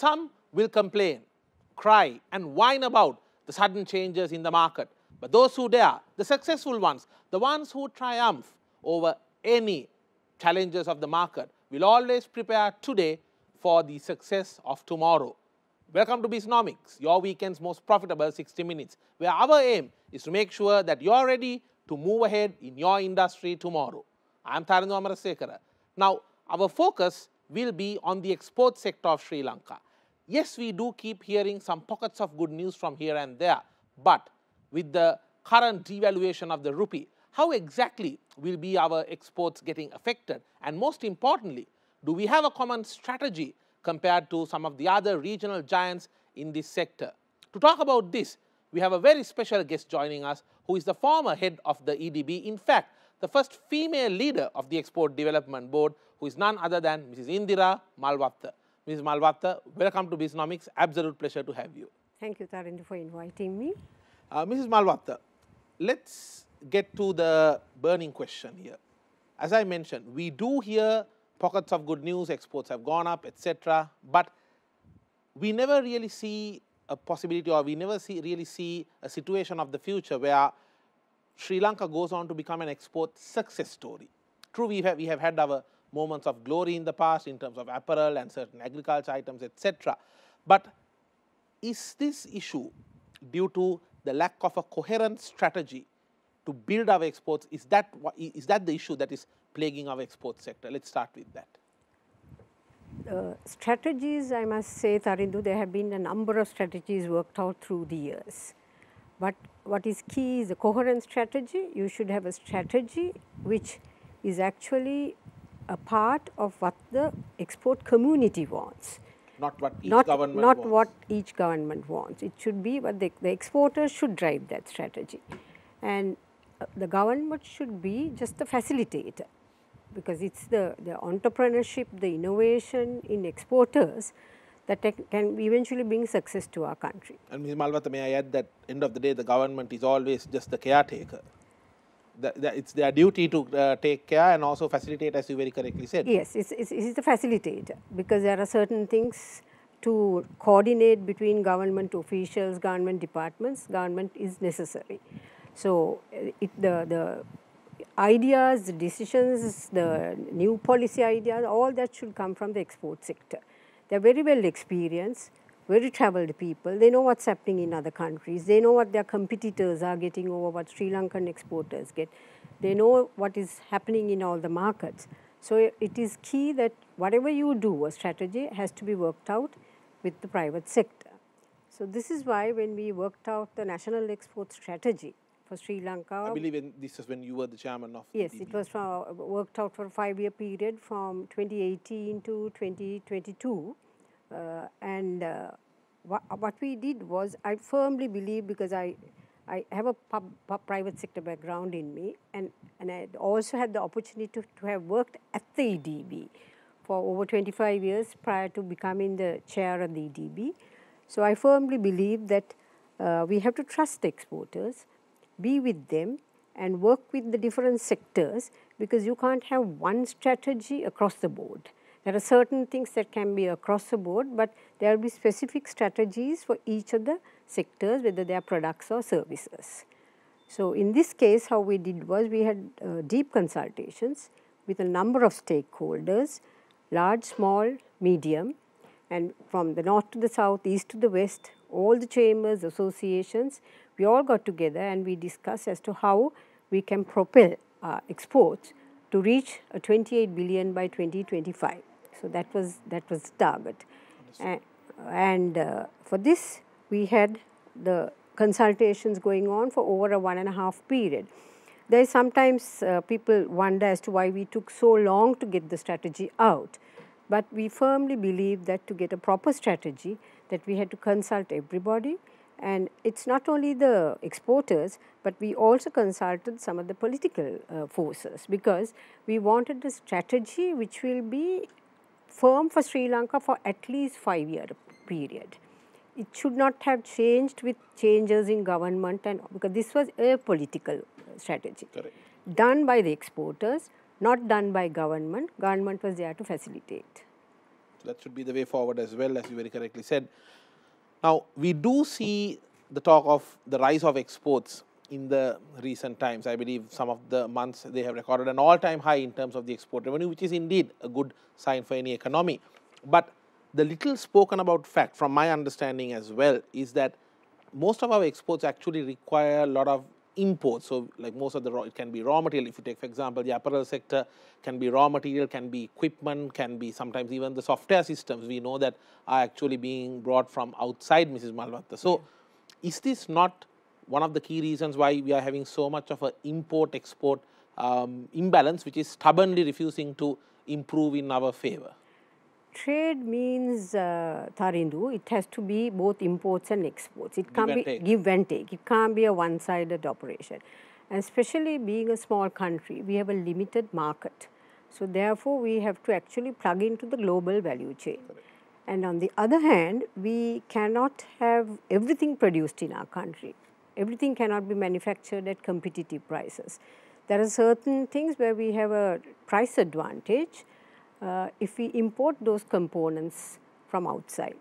Some will complain, cry and whine about the sudden changes in the market. But those who dare, the successful ones, the ones who triumph over any challenges of the market, will always prepare today for the success of tomorrow. Welcome to Bisnomics, your weekend's most profitable 60 minutes, where our aim is to make sure that you are ready to move ahead in your industry tomorrow. I am Tharindu Amarasekara. Now, our focus will be on the export sector of Sri Lanka. Yes, we do keep hearing some pockets of good news from here and there, but with the current devaluation of the rupee, how exactly will be our exports getting affected? And most importantly, do we have a common strategy compared to some of the other regional giants in this sector? To talk about this, we have a very special guest joining us who is the former head of the EDB, in fact, the first female leader of the Export Development Board, who is none other than Mrs. Indira Malwatte. Mrs. Malwatte, welcome to Bisnomics. Absolute pleasure to have you. Thank you, Tharindu, for inviting me. Mrs. Malwatte, let's get to the burning question here. As I mentioned, we do hear pockets of good news, exports have gone up, etc. But we never really see a possibility, or we never really see a situation of the future where Sri Lanka goes on to become an export success story. True, we have had our moments of glory in the past in terms of apparel and certain agriculture items, etc. But is this issue due to the lack of a coherent strategy to build our exports? Is that the issue that is plaguing our export sector? Let's start with that. Strategies, I must say, Tharindu, there have been a number of strategies worked out through the years. But what is key is a coherent strategy. You should have a strategy which is actually a part of what the export community wants. Not what each government wants. Not what each government wants. It should be what the exporters should drive that strategy. And the government should be just the facilitator, because it's the entrepreneurship, the innovation in exporters that can eventually bring success to our country. And Ms. Malwatte, may I add that end of the day, the government is always just the caretaker. It's their duty to take care and also facilitate, as you very correctly said. Yes, it's the facilitator, because there are certain things to coordinate between government officials, government departments. Government is necessary. So the ideas, the decisions, the new policy ideas, all that should come from the export sector. They are very well experienced, very travelled people. They know what's happening in other countries. They know what their competitors are getting over what Sri Lankan exporters get. They know what is happening in all the markets. So it is key that whatever you do, a strategy has to be worked out with the private sector. So this is why when we worked out the national export strategy for Sri Lanka. I believe this is when you were the chairman of Yes, EDB. it was worked out for a 5-year period from 2018 to 2022. What we did was, I firmly believe, because I have a private sector background in me, and I also had the opportunity to have worked at the EDB for over 25 years prior to becoming the chair of the EDB. So I firmly believe that we have to trust the exporters, be with them and work with the different sectors, because you can't have one strategy across the board. There are certain things that can be across the board, but there will be specific strategies for each of the sectors, whether they are products or services. So in this case, how we did was, we had deep consultations with a number of stakeholders, large, small, medium, and from the north to the south, east to the west, all the chambers, associations, we all got together and we discussed as to how we can propel our exports to reach a 28 billion by 2025. So that was the target. And for this, we had the consultations going on for over a 1.5 period. There is sometimes people wonder as to why we took so long to get the strategy out. But we firmly believe that to get a proper strategy, that we had to consult everybody. And it's not only the exporters, but we also consulted some of the political forces, because we wanted a strategy which will be firm for Sri Lanka for at least 5-year period. It should not have changed with changes in government, and because this was a political strategy. Correct. Done by the exporters, not done by government. Government was there to facilitate. That should be the way forward as well, as you very correctly said. Now, we do see the talk of the rise of exports in the recent times. I believe some of the months they have recorded an all-time high in terms of the export revenue, which is indeed a good sign for any economy. But the little spoken about fact, from my understanding as well, is that most of our exports actually require a lot of imports. So, like most of the it can be raw material. If you take, for example, the apparel sector, can be raw material, can be equipment, can be sometimes even the software systems we know that are actually being brought from outside, Mrs. Malwatte. So, is this not one of the key reasons why we are having so much of an import-export imbalance, which is stubbornly refusing to improve in our favor? Trade means, Tarindu, it has to be both imports and exports. It can't be give and take. It can't be a one-sided operation. And especially being a small country, we have a limited market. So therefore, we have to actually plug into the global value chain. Correct. And on the other hand, we cannot have everything produced in our country. Everything cannot be manufactured at competitive prices. There are certain things where we have a price advantage if we import those components from outside.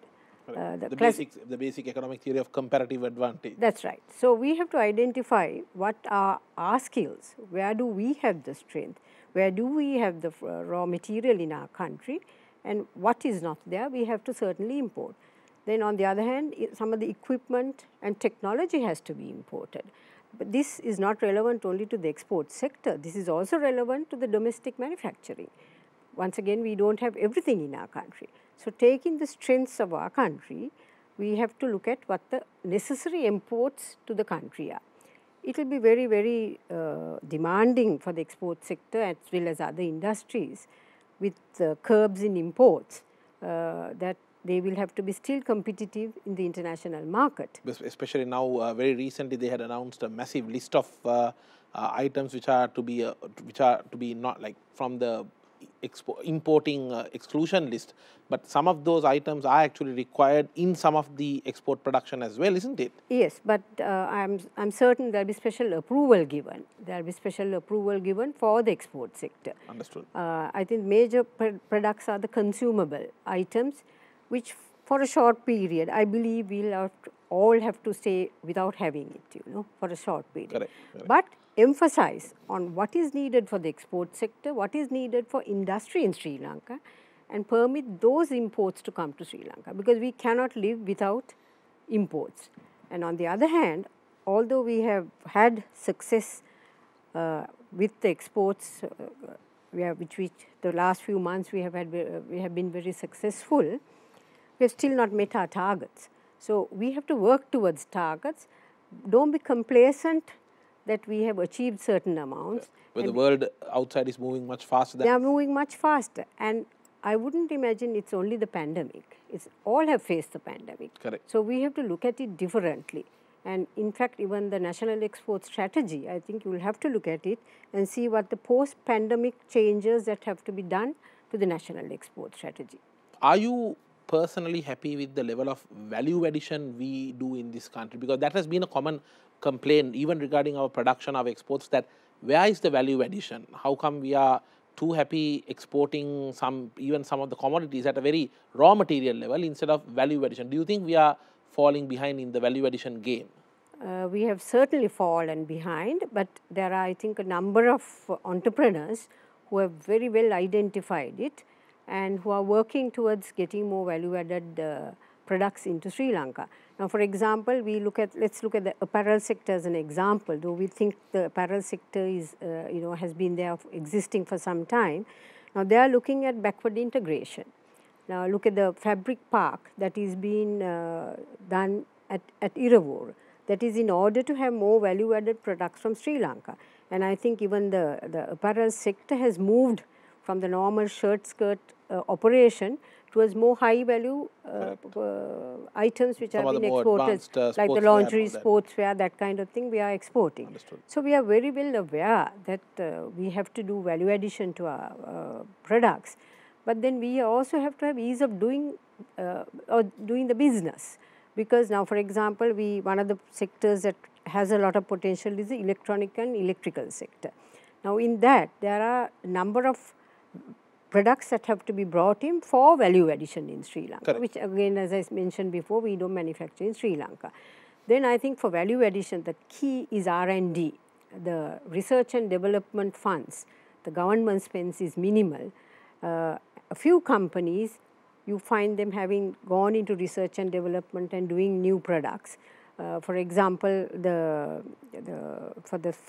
The basic economic theory of comparative advantage. That's right. So we have to identify what are our skills, where do we have the strength, where do we have the raw material in our country, and what is not there, we have to certainly import. Then on the other hand, some of the equipment and technology has to be imported. But this is not relevant only to the export sector. This is also relevant to the domestic manufacturing. Once again, we don't have everything in our country. So taking the strengths of our country, we have to look at what the necessary imports to the country are. It will be very, very demanding for the export sector as well as other industries with curbs in imports that they will have to be still competitive in the international market. Especially now, very recently they had announced a massive list of items which are to be not like from the importing exclusion list, but some of those items are actually required in some of the export production as well, isn't it? Yes, but I'm certain there will be special approval given. There will be special approval given for the export sector. Understood. I think major products are the consumable items, which for a short period, I believe we'll all have to stay without having it, for a short period. Correct. But emphasize on what is needed for the export sector, what is needed for industry in Sri Lanka, and permit those imports to come to Sri Lanka, because we cannot live without imports. And on the other hand, although we have had success with the exports, which the last few months we have been very successful, we have still not met our targets. So we have to work towards targets. Don't be complacent that we have achieved certain amounts. But the world outside is moving much faster. They are moving much faster. And I wouldn't imagine it's only the pandemic. It's all have faced the pandemic. Correct. So we have to look at it differently. And in fact, even the national export strategy, I think you will have to look at it and see what the post-pandemic changes that have to be done to the national export strategy. Are you personally happy with the level of value addition we do in this country? Because that has been a common complaint even regarding our production of exports, that where is the value addition? How come we are too happy exporting even some of the commodities at a very raw material level instead of value addition? Do you think we are falling behind in the value addition game? We have certainly fallen behind, but there are, I think, a number of entrepreneurs who have very well identified it and who are working towards getting more value-added products into Sri Lanka. Now, for example, let's look at the apparel sector as an example. Though we think the apparel sector is, has been there existing for some time. Now, they are looking at backward integration. Now, look at the fabric park that is being done at Iravur. That is in order to have more value-added products from Sri Lanka. And I think even the apparel sector has moved from the normal shirt-skirt operation towards more high-value items which are being exported, like the lingerie, sportswear, that kind of thing we are exporting. Understood. So we are very well aware that we have to do value addition to our products, but then we also have to have ease of doing the business. Because now, for example, one of the sectors that has a lot of potential is the electronic and electrical sector. Now, in that, there are a number of products that have to be brought in for value addition in Sri Lanka, Correct. which again, as I mentioned before, we don't manufacture in Sri Lanka. Then I think for value addition, the key is R&D. The research and development funds, the government spends is minimal. A few companies, you find them having gone into research and development and doing new products. For example,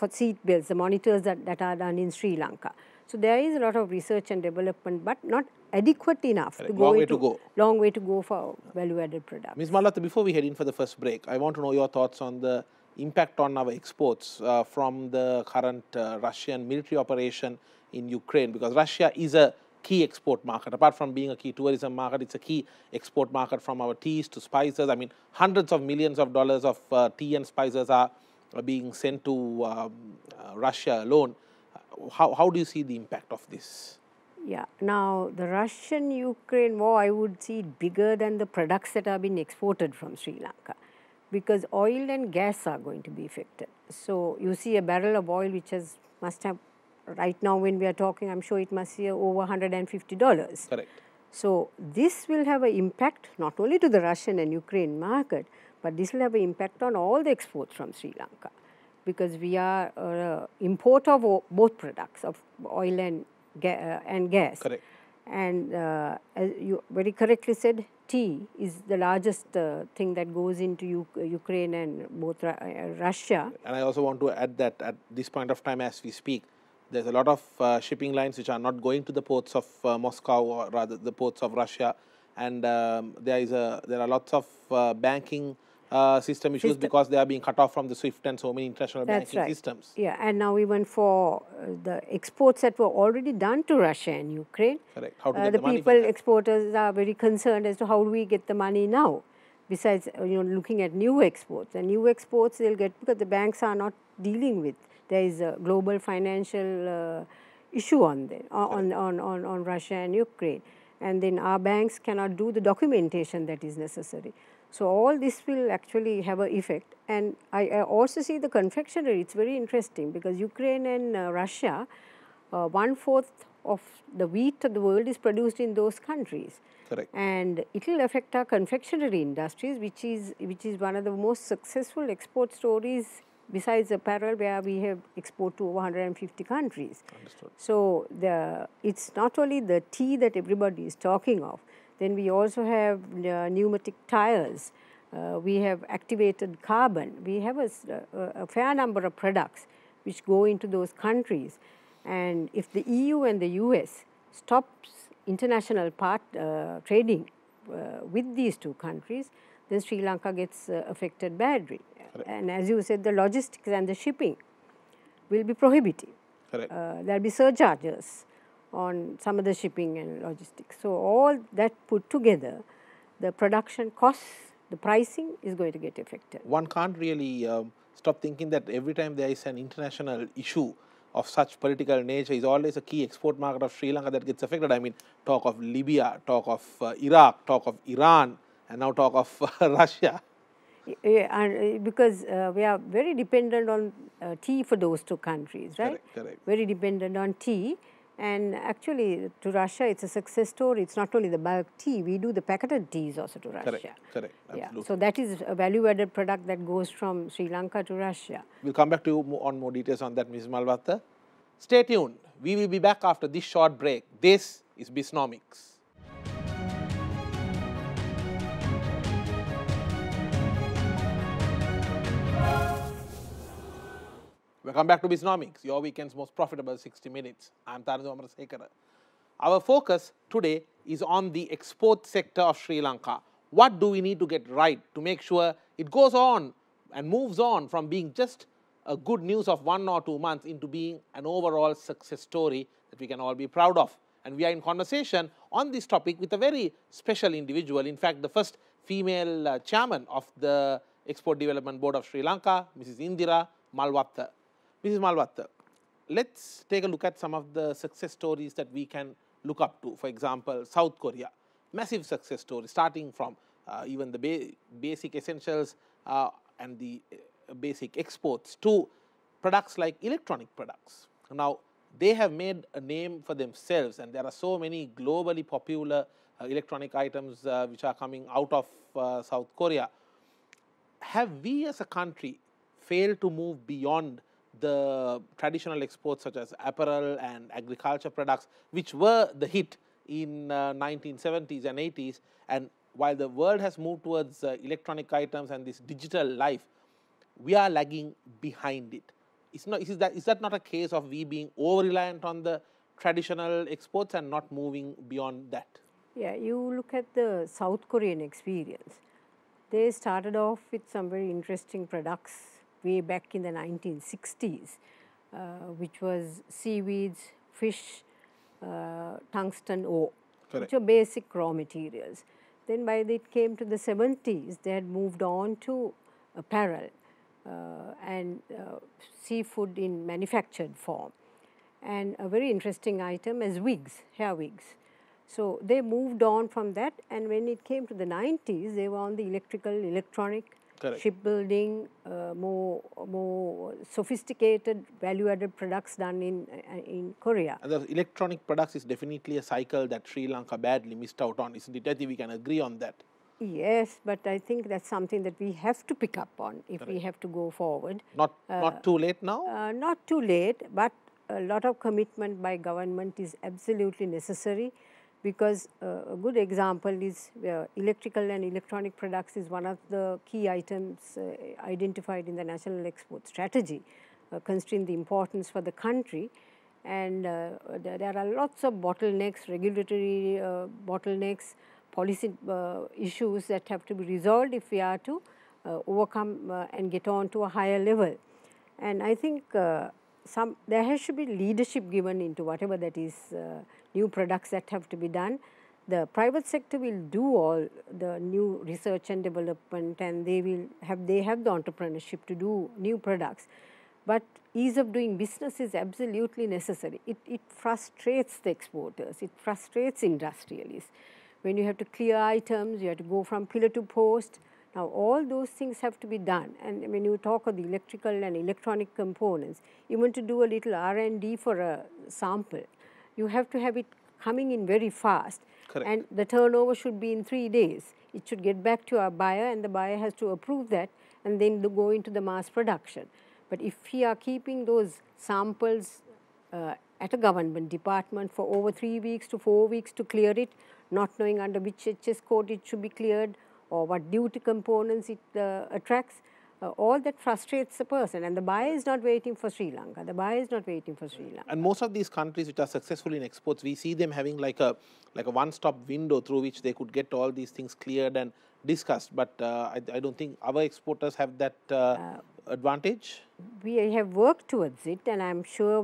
for seat belts, the monitors that are done in Sri Lanka. So there is a lot of research and development, but not adequate enough to go long way to go for value-added products. Ms. Malwatte, before we head in for the first break, I want to know your thoughts on the impact on our exports from the current Russian military operation in Ukraine, because Russia is a key export market. Apart from being a key tourism market, it's a key export market from our teas to spices. I mean, hundreds of millions of dollars of tea and spices are being sent to Russia alone. How do you see the impact of this? Yeah, now the Russian-Ukraine war, I would see it bigger than the products that are being exported from Sri Lanka, because oil and gas are going to be affected. So you see a barrel of oil which must have, right now when we are talking, I'm sure it must be over $150. Correct. So this will have an impact not only to the Russian and Ukraine market, but this will have an impact on all the exports from Sri Lanka, because we are importer of both products of oil and gas. Correct. And as you very correctly said, tea is the largest thing that goes into Ukraine and both Russia. And I also want to add that at this point of time as we speak, there's a lot of shipping lines which are not going to the ports of Moscow, or rather the ports of Russia, and there are lots of banking system issues because they are being cut off from the SWIFT and so many international banking systems. Yeah, and now even for the exports that were already done to Russia and Ukraine, correct. How to get the money people, exporters are very concerned as to how do we get the money now. Besides, looking at new exports, and new exports they'll get because the banks are not dealing with. There is a global financial issue on Russia and Ukraine, and then our banks cannot do the documentation that is necessary. So all this will actually have an effect. And I also see the confectionery. It's very interesting because Ukraine and Russia, 1/4 of the wheat of the world is produced in those countries. Correct. And it will affect our confectionery industries, which is one of the most successful export stories besides apparel, where we have export to over 150 countries. Understood. So it's not only the tea that everybody is talking of. Then we also have pneumatic tires. We have activated carbon. We have a fair number of products which go into those countries. And if the EU and the US stops international trading with these two countries, then Sri Lanka gets affected badly. Correct. And as you said, the logistics and the shipping will be prohibitive. Correct. There will be surcharges on some of the shipping and logistics. So all that put together, the production costs, the pricing is going to get affected. One can't really stop thinking that every time there is an international issue of such political nature, is always a key export market of Sri Lanka that gets affected. I mean, talk of Libya, talk of Iraq, talk of Iran, and now talk of Russia. Yeah, and because we are very dependent on tea for those two countries, right? Correct, correct. Very dependent on tea. And actually, to Russia, it's a success story. It's not only the bulk tea. We do the packeted teas also to Russia. Correct, correct. Absolutely. Yeah. So that is a value-added product that goes from Sri Lanka to Russia. We'll come back to you on more details on that, Ms. Malwatte. Stay tuned. We will be back after this short break. This is Bisnomics. Welcome back to Bisnomics, your weekend's most profitable 60 minutes. I'm Tarandu Amarasekara. Our focus today is on the export sector of Sri Lanka. What do we need to get right to make sure it goes on and moves on from being just a good news of 1 or 2 months into being an overall success story that we can all be proud of? And we are in conversation on this topic with a very special individual. In fact, the first female chairman of the Export Development Board of Sri Lanka, Mrs. Indira Malwatte. Mrs. Malwatte, let's take a look at some of the success stories that we can look up to. For example, South Korea, massive success story, starting from even the basic essentials and the basic exports to products like electronic products. Now, they have made a name for themselves, and there are so many globally popular electronic items which are coming out of South Korea. Have we as a country failed to move beyond the traditional exports such as apparel and agriculture products, which were the hit in 1970s and 80s, and while the world has moved towards electronic items and this digital life, we are lagging behind it? Is that not a case of we being over-reliant on the traditional exports and not moving beyond that? Yeah, you look at the South Korean experience. They started off with some very interesting products way back in the 1960s, which was seaweeds, fish, tungsten ore, Correct. which are basic raw materials. Then by it came to the 70s, they had moved on to apparel and seafood in manufactured form, and a very interesting item as wigs, hair wigs. So they moved on from that, and when it came to the 90s, they were on the electrical, electronic, Correct. shipbuilding, more sophisticated value-added products done in Korea. And the electronic products is definitely a cycle that Sri Lanka badly missed out on, isn't it? I think we can agree on that. Yes, but I think that's something that we have to pick up on if Correct. we have to go forward. Not too late now? Not too late, but a lot of commitment by government is absolutely necessary, because a good example is electrical and electronic products is one of the key items identified in the National Export Strategy, considering the importance for the country. And there are lots of bottlenecks, regulatory bottlenecks, policy issues that have to be resolved if we are to overcome and get on to a higher level. And I think there has to be leadership given into whatever that is new products that have to be done. The private sector will do all the new research and development, and they have the entrepreneurship to do new products. But ease of doing business is absolutely necessary. It frustrates the exporters, it frustrates industrialists. When you have to clear items, you have to go from pillar to post. Now all those things have to be done, and when you talk of the electrical and electronic components, even to do a little R&D for a sample, you have to have it coming in very fast. Correct. And the turnover should be in 3 days. It should get back to our buyer, and the buyer has to approve that and then go into the mass production. But if we are keeping those samples at a government department for over 3 weeks to 4 weeks to clear it, not knowing under which HS code it should be cleared or what duty components it attracts, all that frustrates the person, and the buyer is not waiting for Sri Lanka. The buyer is not waiting for Sri Lanka. And most of these countries which are successful in exports, we see them having like a one-stop window through which they could get all these things cleared and discussed. But I don't think our exporters have that advantage. We have worked towards it, and I'm sure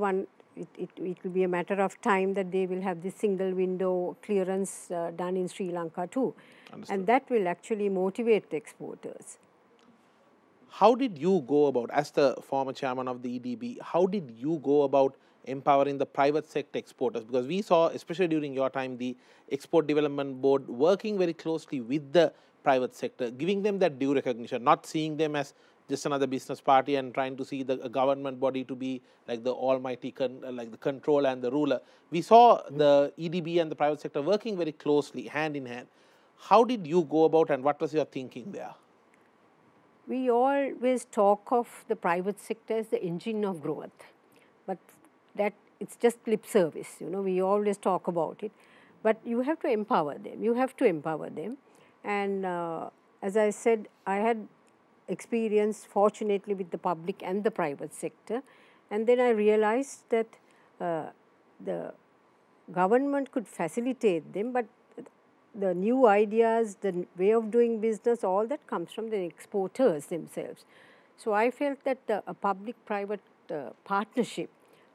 it will be a matter of time that they will have this single window clearance done in Sri Lanka too. Understood. And that will actually motivate the exporters. How did you go about, as the former chairman of the EDB, how did you go about empowering the private sector exporters? Because we saw, especially during your time, the Export Development Board working very closely with the private sector, giving them that due recognition, not seeing them as just another business party and trying to see the government body to be like the almighty, like the controller and the ruler. We saw the EDB and the private sector working very closely, hand in hand. How did you go about, and what was your thinking there? We always talk of the private sector as the engine of growth, but that it's just lip service. We always talk about it, but you have to empower them. You have to empower them, and as I said, I had experience fortunately with the public and the private sector, and then I realized that the government could facilitate them, but the new ideas, the way of doing business, all that comes from the exporters themselves. So I felt that a public-private partnership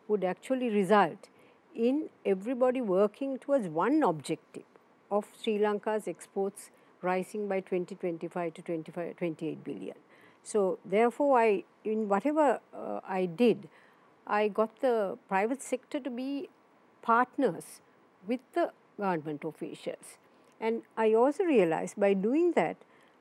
would actually result in everybody working towards one objective of Sri Lanka's exports rising by 2025 to 28 billion. So therefore, in whatever I did, I got the private sector to be partners with the government officials. And I also realized by doing that,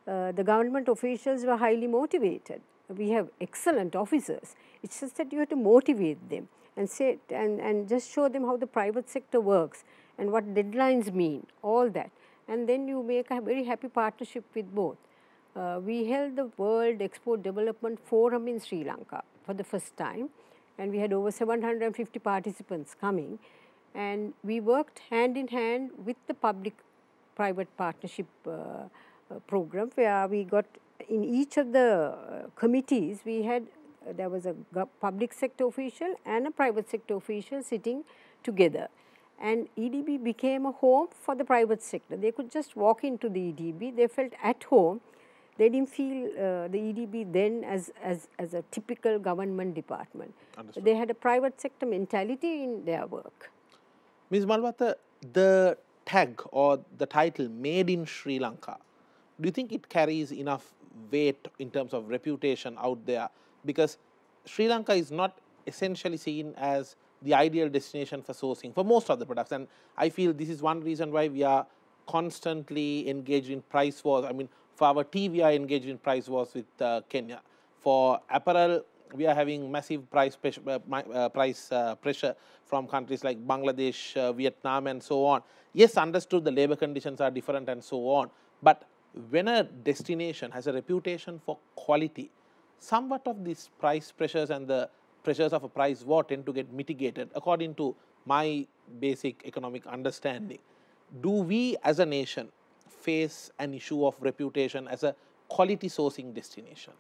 the government officials were highly motivated. We have excellent officers. It's just that you have to motivate them. and say and just show them how the private sector works and what deadlines mean, all that. And then you make a very happy partnership with both. We held the World Export Development Forum in Sri Lanka for the first time, and we had over 750 participants coming, and we worked hand in hand with the public-private partnership program, where we got in each of the committees we had there was a public sector official and a private sector official sitting together, and EDB became a home for the private sector. They could just walk into the EDB, they felt at home. They didn't feel the EDB then as a typical government department. Understood. They had a private sector mentality in their work. Ms. Malwatte, the tag or the title Made in Sri Lanka, do you think it carries enough weight in terms of reputation out there? Because Sri Lanka is not essentially seen as the ideal destination for sourcing for most of the products, and I feel this is one reason why we are constantly engaged in price wars. I mean, for our tea, we are engaged in price wars with Kenya. For apparel, we are having massive price pressure from countries like Bangladesh, Vietnam, and so on. Yes, understood the labor conditions are different and so on, but when a destination has a reputation for quality, somewhat of these price pressures and the pressures of a price war tend to get mitigated, according to my basic economic understanding. Do we as a nation face an issue of reputation as a quality sourcing destination?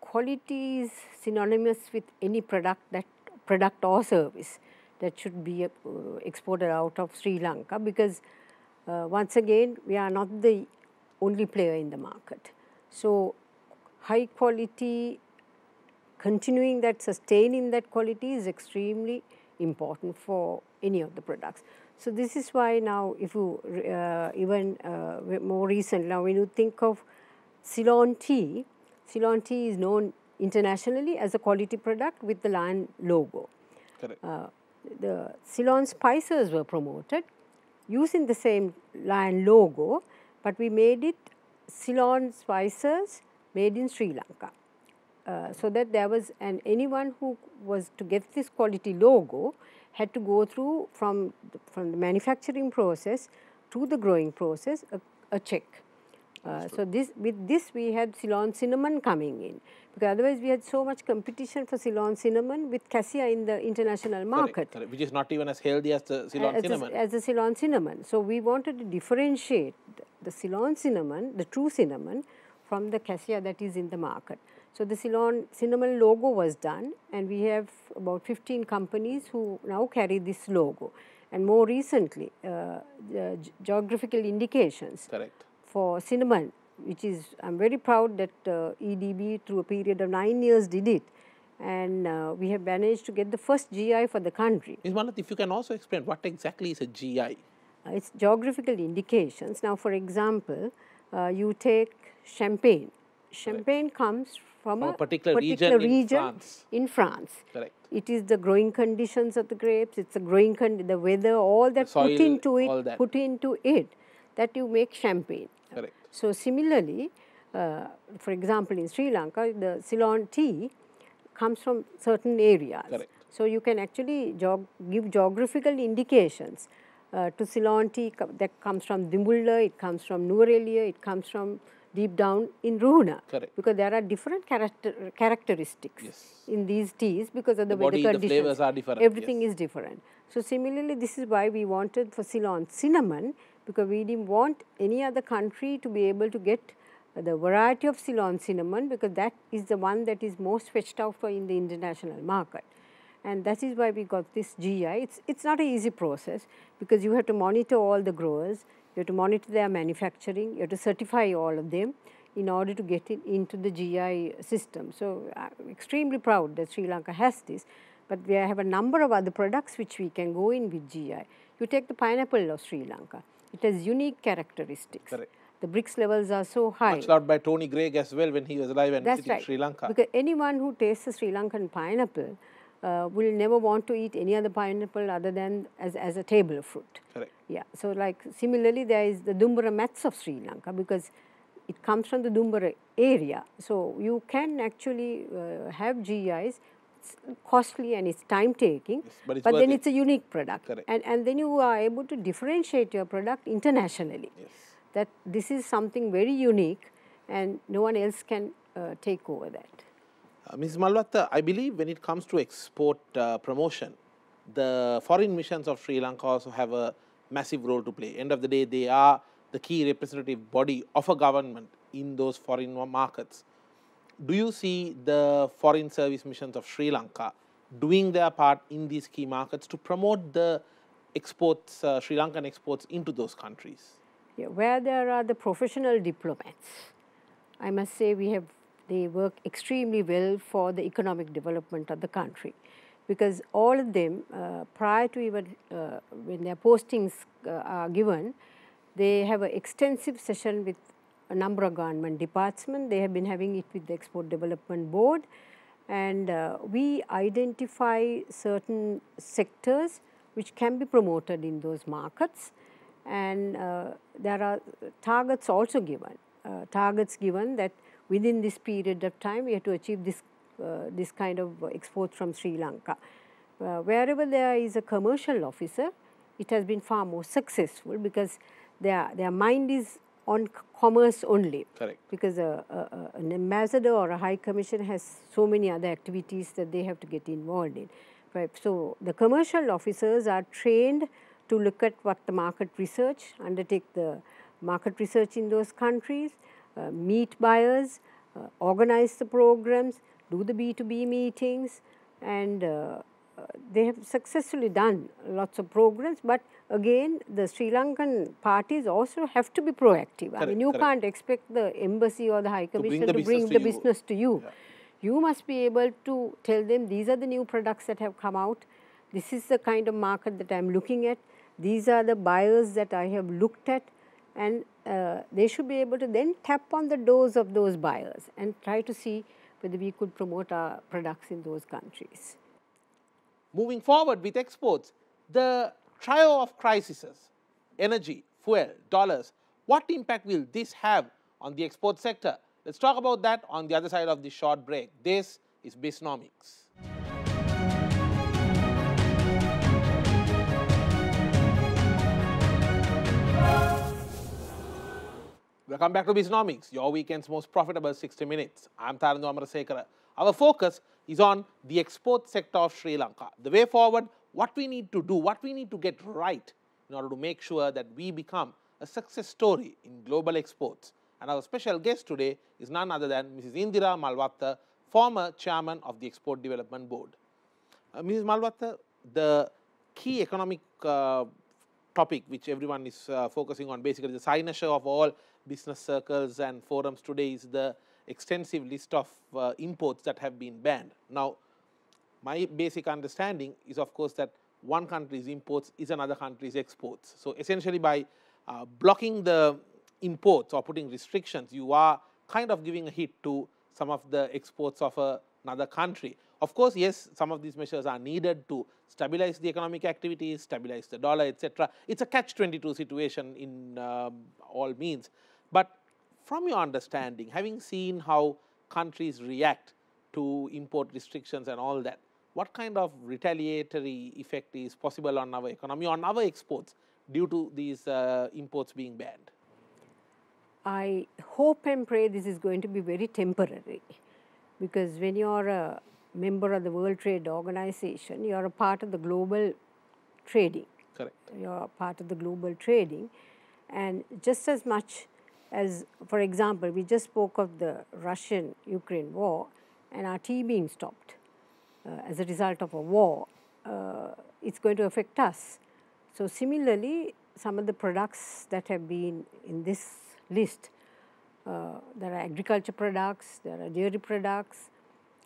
Quality is synonymous with any product or service that should be exported out of Sri Lanka, because once again we are not the only player in the market. So high quality, continuing that, sustaining that quality is extremely important for any of the products. So this is why now, if you even more recent, now when you think of Ceylon tea is known internationally as a quality product with the Lion logo. Correct. The Ceylon spices were promoted using the same Lion logo, but we made it Ceylon spices made in Sri Lanka. So that there was, and anyone who was to get this quality logo had to go through from the manufacturing process to the growing process a check. So with this we had Ceylon cinnamon coming in, because otherwise we had so much competition for Ceylon cinnamon with cassia in the international market. Correct. Which is not even as healthy as the Ceylon cinnamon. As the Ceylon cinnamon. So we wanted to differentiate the Ceylon cinnamon, the true cinnamon, from the cassia that is in the market. So the Ceylon cinnamon logo was done, and we have about 15 companies who now carry this logo. And more recently, the geographical indications Correct. for cinnamon, which is, I'm very proud that EDB through a period of 9 years did it, and we have managed to get the first GI for the country. Ms. Malwatte, if you can also explain what exactly is a GI? It's geographical indications. Now, for example, you take champagne. Champagne comes from a particular region in France. Correct. It is the growing conditions of the grapes, it's the growing the weather, all that soil, put into it, that you make champagne. Correct. So similarly, for example, in Sri Lanka, the Ceylon tea comes from certain areas. Correct. So you can actually give geographical indications to Ceylon tea that comes from Dimbulla, it comes from Nuwara, it comes from deep down in Ruhuna. Correct. Because there are different characteristics in these teas because of the weather conditions. The flavors are different. Everything is different. So similarly, this is why we wanted for Ceylon cinnamon, because we didn't want any other country to be able to get the variety of Ceylon cinnamon, because that is the one that is most fetched out for in the international market. And that is why we got this GI. It's not an easy process, because you have to monitor all the growers, you have to monitor their manufacturing, you have to certify all of them in order to get it into the GI system. So I'm extremely proud that Sri Lanka has this, but we have a number of other products which we can go in with GI. You take the pineapple of Sri Lanka, it has unique characteristics. Correct. The BRICS levels are so high. Much loved by Tony Gregg as well when he was alive and visited Sri Lanka. Because anyone who tastes the Sri Lankan pineapple will never want to eat any other pineapple other than as a table fruit. Correct. Yeah. So like similarly, there is the Dumbura mats of Sri Lanka, because it comes from the Dumbura area. So you can actually have GIs, it's costly and it's time taking, Yes, but it's but worth then it. it's a unique product. Correct. And then you are able to differentiate your product internationally. Yes. That this is something very unique and no one else can take over that. Ms. Malwatte, I believe when it comes to export promotion, the foreign missions of Sri Lanka also have a massive role to play. End of the day, they are the key representative body of a government in those foreign markets. Do you see the foreign service missions of Sri Lanka doing their part in these key markets to promote the exports, Sri Lankan exports into those countries? Yeah, where there are the professional diplomats, I must say they work extremely well for the economic development of the country, because all of them, prior to even when their postings are given, they have an extensive session with a number of government departments. They have been having it with the Export Development Board, and we identify certain sectors which can be promoted in those markets, and there are targets also given. Targets given that within this period of time we have to achieve this kind of exports from Sri Lanka. Wherever there is a commercial officer, it has been far more successful because their mind is on commerce only. Correct. Because an ambassador or a high commission has so many other activities that they have to get involved in. Right. So the commercial officers are trained to look at what the market research, undertake the market research in those countries, meet buyers, organize the programs, do the B2B meetings, and they have successfully done lots of programs. But again, the Sri Lankan parties also have to be proactive. Correct, I mean, you can't expect the embassy or the high commission to bring the business to you. Yeah. You must be able to tell them these are the new products that have come out. This is the kind of market that I'm looking at. These are the buyers that I have looked at, and they should be able to then tap on the doors of those buyers and try to see whether we could promote our products in those countries. Moving forward with exports, the trio of crises, energy, fuel, dollars, what impact will this have on the export sector? Let's talk about that on the other side of this short break. This is Bisnomics. Welcome back to Bisnomics, your weekend's most profitable 60 minutes. I'm Tarandu Amarasekara. Our focus is on the export sector of Sri Lanka. The way forward, what we need to do, what we need to get right in order to make sure that we become a success story in global exports. And our special guest today is none other than Mrs. Indira Malwatte, former chairman of the Export Development Board. Mrs. Malwatte, the key economic topic which everyone is focusing on, basically the cynosure of all business circles and forums today, is the extensive list of imports that have been banned. Now, my basic understanding is, of course, that one country's imports is another country's exports. So essentially, by blocking the imports or putting restrictions, you are kind of giving a hit to some of the exports of another country. Of course, yes, some of these measures are needed to stabilize the economic activities, stabilize the dollar, etc. It's a catch-22 situation in all means. But from your understanding, having seen how countries react to import restrictions and all that, what kind of retaliatory effect is possible on our economy, on our exports, due to these imports being banned? I hope and pray this is going to be very temporary, because when you're a member of the World Trade Organization, you're a part of the global trading. Correct. You're a part of the global trading, and just as much as, for example, we just spoke of the Russian-Ukraine war and our tea being stopped as a result of a war, it's going to affect us. So similarly, some of the products that have been in this list, there are agriculture products, there are dairy products.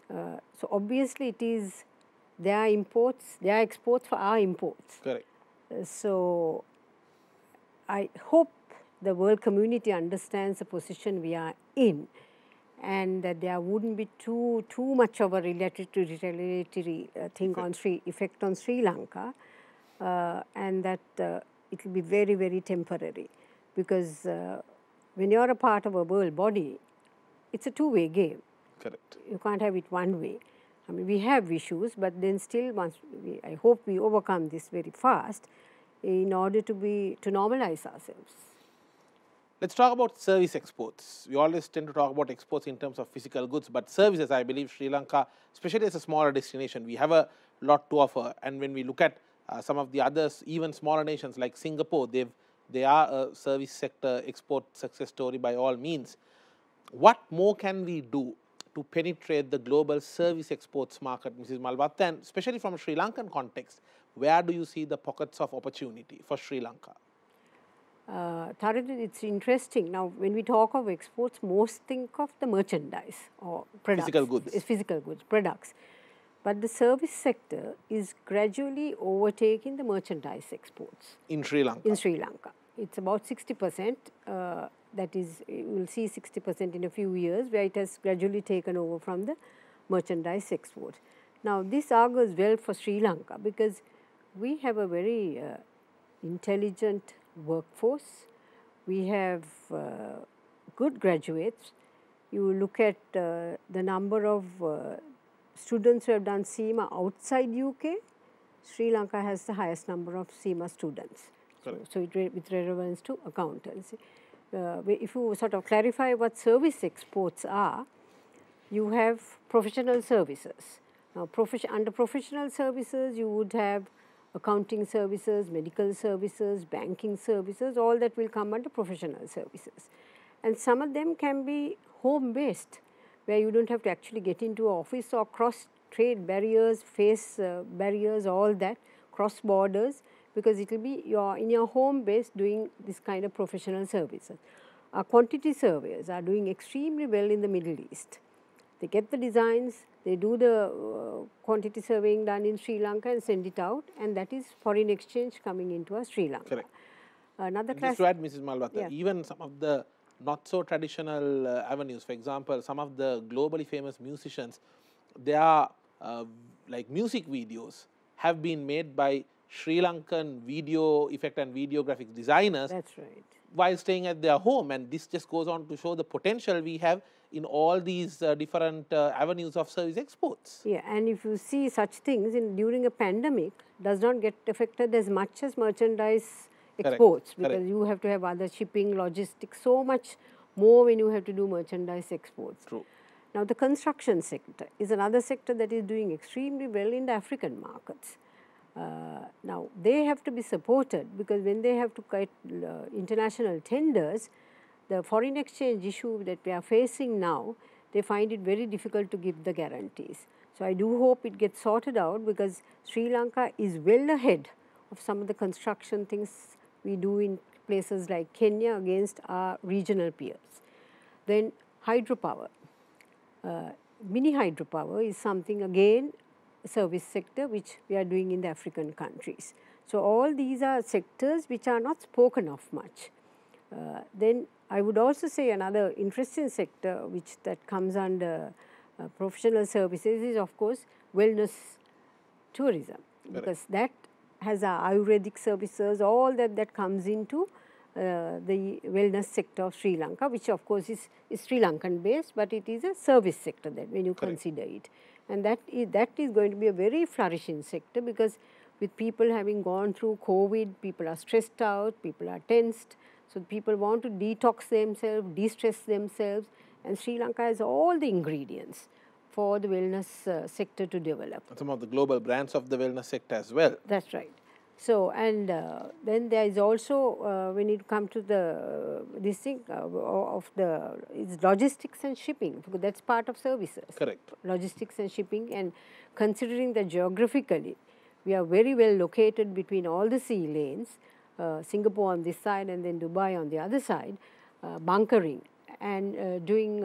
So obviously it is their imports, their exports for our imports. Correct. So I hope the world community understands the position we are in, and that there wouldn't be too much of a retaliatory thing on effect on Sri Lanka, and that it will be very, very temporary, because when you're a part of a world body, it's a two-way game. Correct. You can't have it one way. I mean, we have issues, but then still I hope we overcome this very fast in order to normalize ourselves. Let's talk about service exports. We always tend to talk about exports in terms of physical goods, but services, I believe Sri Lanka, especially as a smaller destination, we have a lot to offer. And when we look at some of the others, even smaller nations like Singapore, they are a service sector export success story by all means. What more can we do to penetrate the global service exports market, Mrs. Malwatte, and especially from a Sri Lankan context, where do you see the pockets of opportunity for Sri Lanka? Tarid, it's interesting. Now, when we talk of exports, most think of the merchandise or products. Physical goods. Physical goods, products. But the service sector is gradually overtaking the merchandise exports. In Sri Lanka? In Sri Lanka. It's about 60%. That is, you will see 60% in a few years, where it has gradually taken over from the merchandise export. Now, this augurs well for Sri Lanka because we have a very intelligent workforce. We have good graduates. You look at the number of students who have done SEMA outside UK, Sri Lanka has the highest number of SEMA students. So with relevance to accountancy. If you sort of clarify what service exports are, you have professional services. Now, under professional services, you would have accounting services, medical services, banking services, all that will come under professional services. And some of them can be home-based, where you don't have to actually get into an office or cross trade barriers, face barriers, all that, cross borders, because it will be in your home base doing this kind of professional services. Our quantity surveyors are doing extremely well in the Middle East. They get the designs, they do the quantity surveying done in Sri Lanka and send it out, and that is foreign exchange coming into Sri Lanka. Correct. Another just to add, Mrs. Malwatte, even some of the not so traditional avenues, for example, some of the globally famous musicians, their like music videos have been made by Sri Lankan video effect and video graphics designers. That's right. While staying at their home, and this just goes on to show the potential we have in all these different avenues of service exports. Yeah, and if you see such things during a pandemic, does not get affected as much as merchandise exports, because you have to have other shipping, logistics, so much more when you have to do merchandise exports. True. Now, the construction sector is another sector that is doing extremely well in the African markets. Now, they have to be supported, because when they have to get international tenders, the foreign exchange issue that we are facing now, they find it very difficult to give the guarantees. So, I do hope it gets sorted out, because Sri Lanka is well ahead of some of the construction things we do in places like Kenya against our regional peers. Then hydropower. Mini hydropower is something, again, service sector which we are doing in the African countries. So, all these are sectors which are not spoken of much. Then I would also say another interesting sector that comes under professional services is, of course, wellness tourism, because that has our Ayurvedic services, all that comes into the wellness sector of Sri Lanka, which of course is Sri Lankan based, but it is a service sector that when you consider it. And that is going to be a very flourishing sector, because with people having gone through COVID, people are stressed out, people are tensed. So, people want to detox themselves, de-stress themselves, and Sri Lanka has all the ingredients for the wellness sector to develop. And some of the global brands of the wellness sector as well. That's right. So, and then there is also, when it comes to this thing it's logistics and shipping, because that's part of services. Correct. Logistics and shipping, and considering that geographically, we are very well located between all the sea lanes, Singapore on this side and then Dubai on the other side, bunkering and doing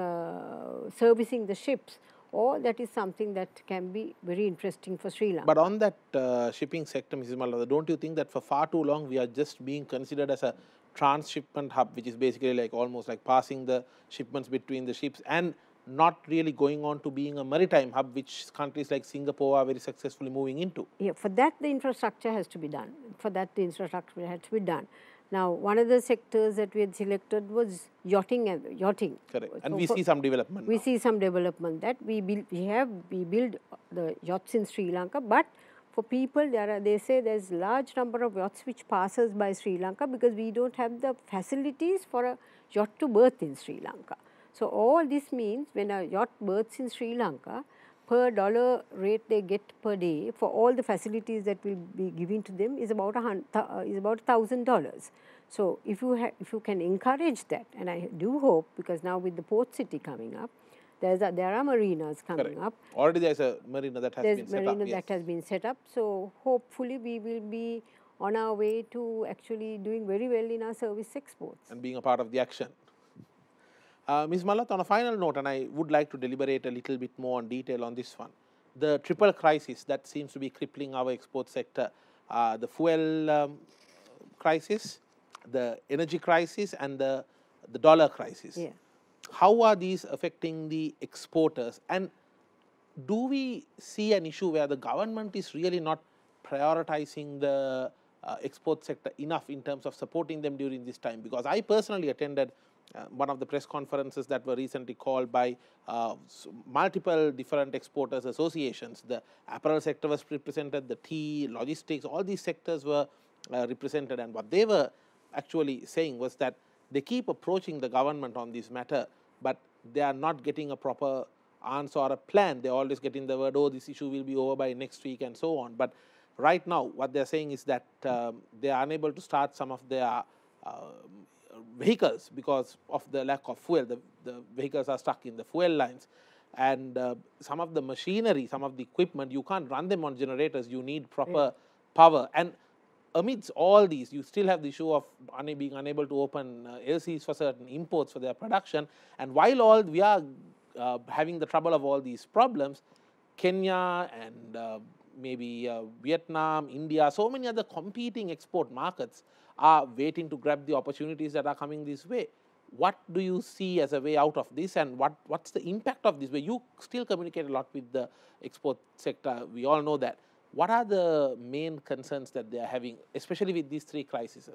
servicing the ships. All that is something that can be very interesting for Sri Lanka. But on that shipping sector, Mrs. Malwatte, don't you think that for far too long we are just being considered as a transshipment hub, which is basically like almost like passing the shipments between the ships and not really going on to being a maritime hub, which countries like Singapore are very successfully moving into? Yeah, for that the infrastructure has to be done. For that the infrastructure has to be done. Now, one of the sectors that we had selected was yachting. Correct. And So we see some development. We now. see some development that we build the yachts in Sri Lanka, but for people they say there's large number of yachts which passes by Sri Lanka because we don't have the facilities for a yacht to berth in Sri Lanka. So all this means when a yacht berths in Sri Lanka, per dollar rate they get per day for all the facilities that will be given to them is about $1,000. So if you can encourage that, and I do hope, because now with the port city coming up, there are marinas coming up. Already there is a marina that has been set up. That has been set up. So hopefully we will be on our way to actually doing very well in our service exports. And being a part of the action. Ms. Malwatte, on a final note, and I would like to deliberate a little bit more on detail on this one, the triple crisis that seems to be crippling our export sector, the fuel crisis, the energy crisis, and the dollar crisis. Yeah. How are these affecting the exporters? And do we see an issue where the government is really not prioritizing the export sector enough in terms of supporting them during this time? Because I personally attended one of the press conferences that were recently called by multiple different exporters associations. The apparel sector was represented, the tea, logistics, all these sectors were represented, and what they were actually saying was that they keep approaching the government on this matter, but they are not getting a proper answer or a plan. They are always getting the word, oh, this issue will be over by next week and so on. But right now, what they are saying is that they are unable to start some of their vehicles because of the lack of fuel. The vehicles are stuck in the fuel lines. And some of the machinery, some of the equipment, you can't run them on generators. You need proper power. And amidst all these, you still have the issue of being unable to open LCs for certain imports for their production. And while we are having the trouble of all these problems, Kenya and maybe Vietnam, India, so many other competing export markets are waiting to grab the opportunities that are coming this way. What do you see as a way out of this, and what's the impact of this? Where you still communicate a lot with the export sector, we all know that. What are the main concerns that they are having, especially with these three crises?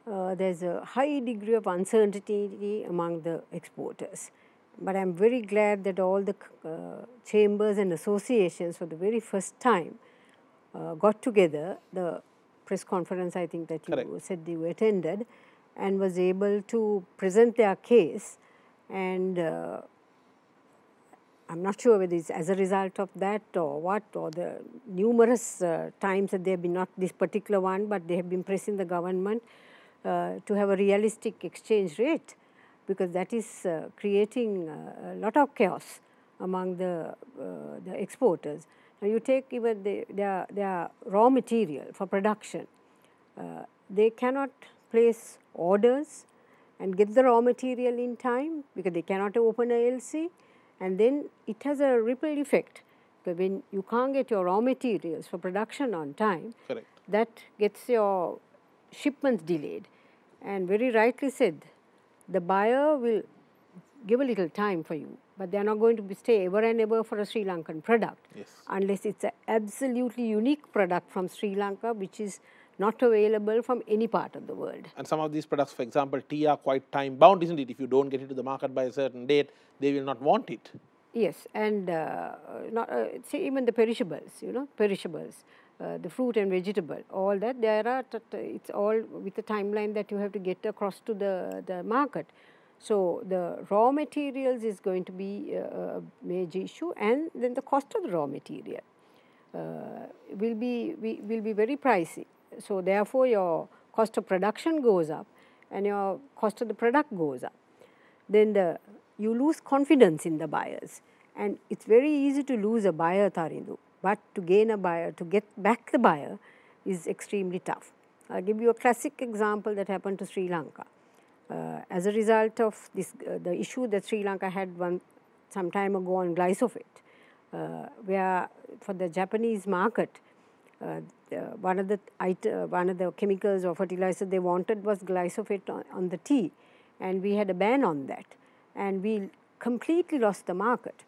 There's a high degree of uncertainty among the exporters. But I'm very glad that all the chambers and associations for the very first time got together. The press conference, I think, that you said you attended, and was able to present their case. And I'm not sure whether it's as a result of that or what, or the numerous times that they have been, not this particular one, but they have been pressing the government to have a realistic exchange rate, because that is creating a lot of chaos among the exporters. Now you take even their raw material for production. They cannot place orders and get the raw material in time because they cannot open a LC, and then it has a ripple effect. Because when you can't get your raw materials for production on time, that gets your shipments delayed. And very rightly said, the buyer will give a little time for you, but they are not going to stay ever and ever for a Sri Lankan product, unless it's an absolutely unique product from Sri Lanka, which is not available from any part of the world. And some of these products, for example, tea, are quite time bound, isn't it? If you don't get it to the market by a certain date, they will not want it. Yes, and say even the perishables, perishables, the fruit and vegetable, all that, it's all with the timeline that you have to get across to the market. So the raw materials is going to be a major issue, and then the cost of the raw material will be very pricey. So therefore your cost of production goes up and your cost of the product goes up. Then you lose confidence in the buyers, and it's very easy to lose a buyer, Tarindu, but to gain a buyer, to get back the buyer, is extremely tough. I'll give you a classic example that happened to Sri Lanka. As a result of this, the issue that Sri Lanka had some time ago on glyphosate, where for the Japanese market, one of the chemicals or fertilizers they wanted was glyphosate on the tea, and we had a ban on that, and we completely lost the market,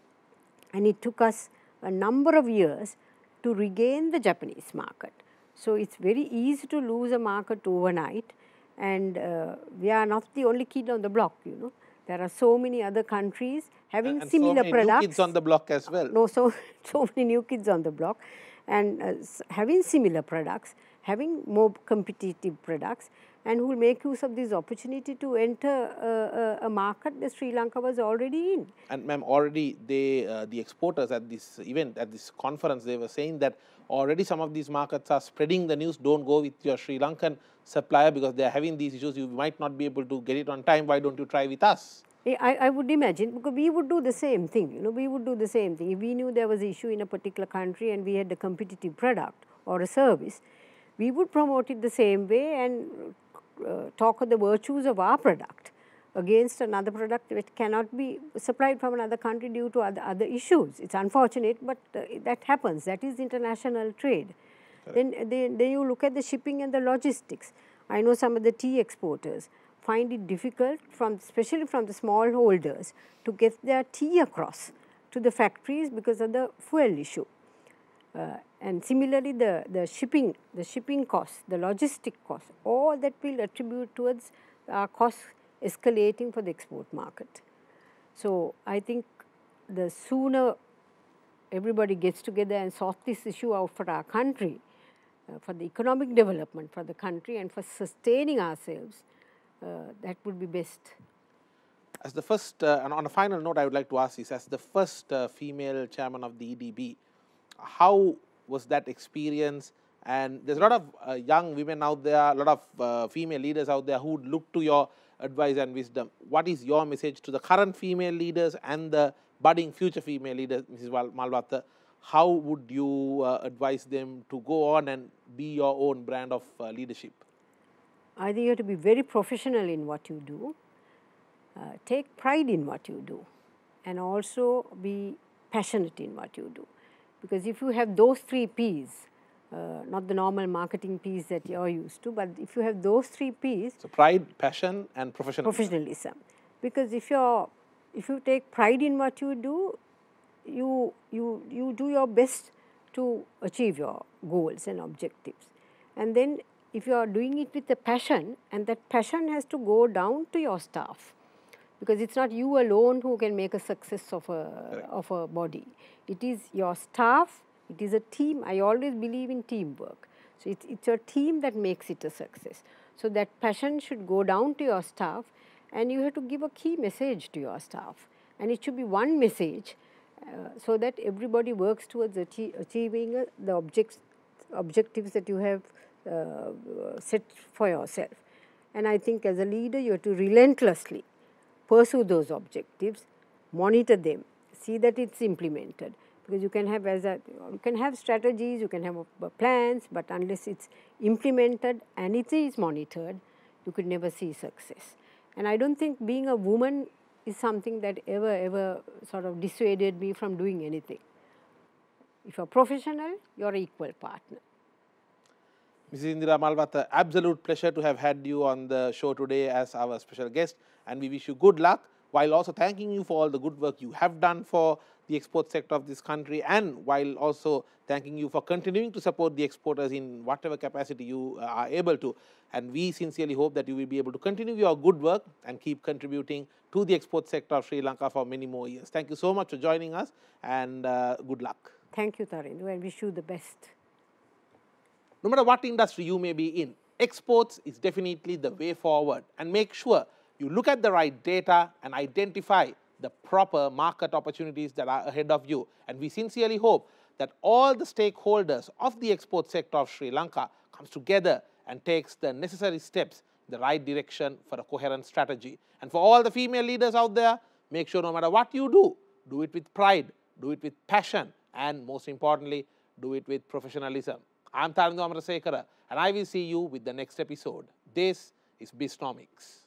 and it took us a number of years to regain the Japanese market. So it's very easy to lose a market overnight, And we are not the only kid on the block, you know. There are so many other countries having And similar so many products. new kids on the block as well. No, so many new kids on the block, and having similar products, having more competitive products, and who will make use of this opportunity to enter a market that Sri Lanka was already in. And ma'am, already the exporters at this event, at this conference, they were saying that already some of these markets are spreading the news, don't go with your Sri Lankan supplier because they are having these issues, you might not be able to get it on time, why don't you try with us? I would imagine, because we would do the same thing, you know, we would do the same thing. If we knew there was an issue in a particular country and we had a competitive product or a service, we would promote it the same way and talk of the virtues of our product against another product which cannot be supplied from another country due to other issues. It's unfortunate, but that happens. That is international trade. Then you look at the shipping and the logistics. I know some of the tea exporters find it difficult, especially from the small holders, to get their tea across to the factories because of the fuel issue. And similarly, the shipping costs, the logistic costs, all that will attribute towards costs escalating for the export market. So I think the sooner everybody gets together and sort this issue out for our country, for the economic development for the country and for sustaining ourselves, that would be best. As the first, and on a final note, I would like to ask this, as the first female chairman of the EDB, how was that experience? And there's a lot of young women out there, a lot of female leaders out there who would look to your advice and wisdom. What is your message to the current female leaders and the budding future female leaders, Mrs. Malwatte? How would you advise them to go on and be your own brand of leadership? I think you have to be very professional in what you do, take pride in what you do, and also be passionate in what you do. Because if you have those 3 P's, not the normal marketing P's that you're used to, but if you have those 3 P's. So pride, passion, and professionalism. Because if you take pride in what you do, you do your best to achieve your goals and objectives. And then if you are doing it with a passion, and that passion has to go down to your staff, because it's not you alone who can make a success of a body. It is your staff, it is a team. I always believe in teamwork. So it's your team that makes it a success. So that passion should go down to your staff, and you have to give a key message to your staff. And it should be one message so that everybody works towards achieving the objectives that you have set for yourself. And I think as a leader, you have to relentlessly pursue those objectives, monitor them, see that it's implemented. Because you can have strategies, you can have plans, but unless it's implemented and it is monitored, you could never see success. And I don't think being a woman is something that ever sort of dissuaded me from doing anything. If you're professional, you're an equal partner. Mrs. Indira Malwatte, absolute pleasure to have had you on the show today as our special guest, and we wish you good luck, while also thanking you for all the good work you have done for the export sector of this country, and while also thanking you for continuing to support the exporters in whatever capacity you are able to. And we sincerely hope that you will be able to continue your good work and keep contributing to the export sector of Sri Lanka for many more years. Thank you so much for joining us, and good luck. Thank you, Tarendu, and wish you the best. No matter what industry you may be in, exports is definitely the way forward, and make sure you look at the right data and identify the proper market opportunities that are ahead of you. And we sincerely hope that all the stakeholders of the export sector of Sri Lanka comes together and takes the necessary steps in the right direction for a coherent strategy. And for all the female leaders out there, make sure no matter what you do it with pride, do it with passion, and most importantly, do it with professionalism. I'm Tarendu Amarasekara, and I will see you with the next episode. This is Bisnomics.